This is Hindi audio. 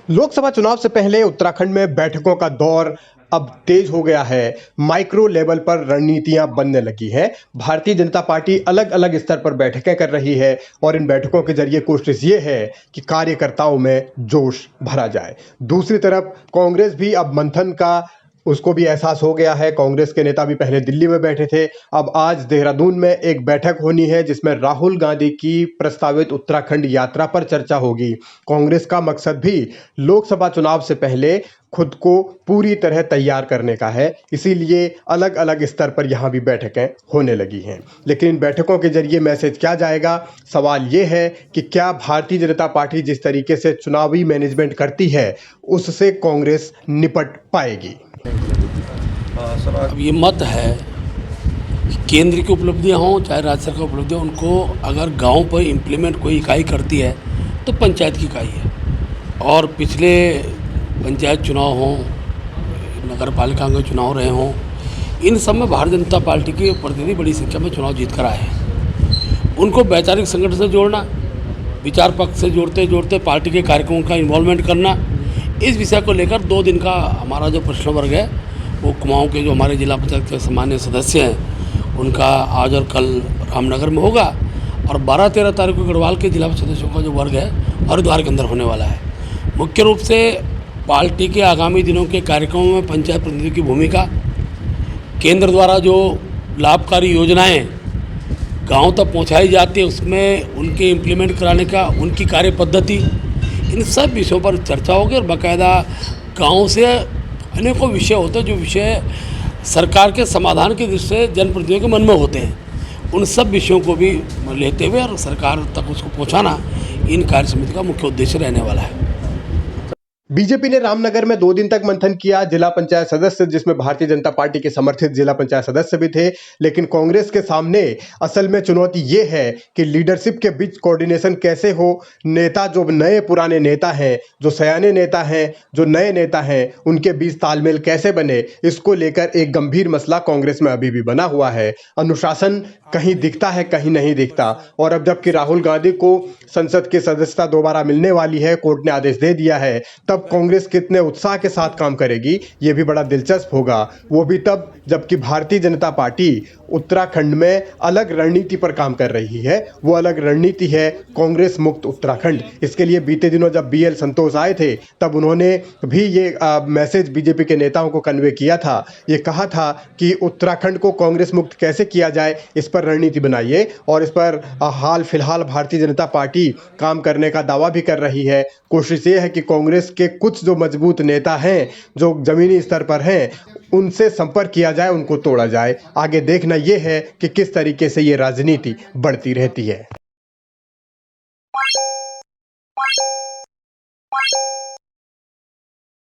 लोकसभा चुनाव से पहले उत्तराखंड में बैठकों का दौर अब तेज हो गया है। माइक्रो लेवल पर रणनीतियां बनने लगी हैं। भारतीय जनता पार्टी अलग अलग स्तर पर बैठकें कर रही है और इन बैठकों के जरिए कोशिश ये है कि कार्यकर्ताओं में जोश भरा जाए। दूसरी तरफ कांग्रेस भी अब मंथन का उसको भी एहसास हो गया है। कांग्रेस के नेता भी पहले दिल्ली में बैठे थे, अब आज देहरादून में एक बैठक होनी है जिसमें राहुल गांधी की प्रस्तावित उत्तराखंड यात्रा पर चर्चा होगी। कांग्रेस का मकसद भी लोकसभा चुनाव से पहले खुद को पूरी तरह तैयार करने का है, इसीलिए अलग अलग स्तर पर यहाँ भी बैठकें होने लगी हैं। लेकिन इन बैठकों के जरिए मैसेज क्या जाएगा? सवाल ये है कि क्या भारतीय जनता पार्टी जिस तरीके से चुनावी मैनेजमेंट करती है उससे कांग्रेस निपट पाएगी? अब ये मत है कि केंद्र की उपलब्धियां हों चाहे राज्य सरकार की उपलब्धियां, उनको अगर गांव पर इम्प्लीमेंट कोई इकाई करती है तो पंचायत की इकाई है। और पिछले पंचायत चुनाव हों, नगर पालिका के चुनाव रहे हों, इन सब में भारतीय जनता पार्टी के प्रतिनिधि बड़ी संख्या में चुनाव जीत कर आए हैं। उनको वैचारिक संगठन से जोड़ना, विचार पक्ष से जोड़ते जोड़ते पार्टी के कार्यक्रमों का इन्वॉल्वमेंट करना, इस विषय को लेकर 2 दिन का हमारा जो प्रश्न वर्ग है वो कुमाऊं के जो हमारे जिला पंचायत के सामान्य सदस्य हैं उनका आज और कल रामनगर में होगा, और 12-13 तारीख को गढ़वाल के जिला सदस्यों का जो वर्ग है हरिद्वार के अंदर होने वाला है। मुख्य रूप से पार्टी के आगामी दिनों के कार्यक्रमों में पंचायत प्रतिनिधियों की भूमिका, केंद्र द्वारा जो लाभकारी योजनाएं गांव तक पहुंचाई जाती है उसमें उनके इम्प्लीमेंट कराने का, उनकी कार्य पद्धति, इन सब विषयों पर चर्चा होगी। और बाकायदा गाँव से अनेकों विषय होते हैं जो विषय सरकार के समाधान की दृष्टि से जनप्रतिनिधियों के मन में होते हैं, उन सब विषयों को भी लेते हुए और सरकार तक उसको पहुंचाना इन कार्य समिति का मुख्य उद्देश्य रहने वाला है। बीजेपी ने रामनगर में 2 दिन तक मंथन किया। जिला पंचायत सदस्य, जिसमें भारतीय जनता पार्टी के समर्थित जिला पंचायत सदस्य भी थे, लेकिन कांग्रेस के सामने असल में चुनौती ये है कि लीडरशिप के बीच कोऑर्डिनेशन कैसे हो। नेता, जो नए पुराने नेता हैं, जो सयाने नेता हैं, जो नए नेता हैं, उनके बीच तालमेल कैसे बने, इसको लेकर एक गंभीर मसला कांग्रेस में अभी भी बना हुआ है। अनुशासन कहीं दिखता है, कहीं नहीं दिखता। और अब जबकि राहुल गांधी को संसद की सदस्यता दोबारा मिलने वाली है, कोर्ट ने आदेश दे दिया है, तब कांग्रेस कितने उत्साह के साथ काम करेगी ये भी बड़ा दिलचस्प होगा। वो भी तब जबकि भारतीय जनता पार्टी उत्तराखंड में अलग रणनीति पर काम कर रही है। वो अलग रणनीति है कांग्रेस मुक्त उत्तराखंड। इसके लिए बीते दिनों जब BL संतोष आए थे तब उन्होंने भी ये मैसेज बीजेपी के नेताओं को कन्वे किया था। ये कहा था कि उत्तराखंड को कांग्रेस मुक्त कैसे किया जाए, इस पर रणनीति बनाइए। और इस पर हाल फिलहाल भारतीय जनता पार्टी काम करने का दावा भी कर रही है। कोशिश ये है कि कांग्रेस के कुछ जो मजबूत नेता हैं, जो जमीनी स्तर पर हैं, उनसे संपर्क किया जाए, उनको तोड़ा जाए। आगे देखना यह है कि किस तरीके से ये राजनीति बढ़ती रहती है।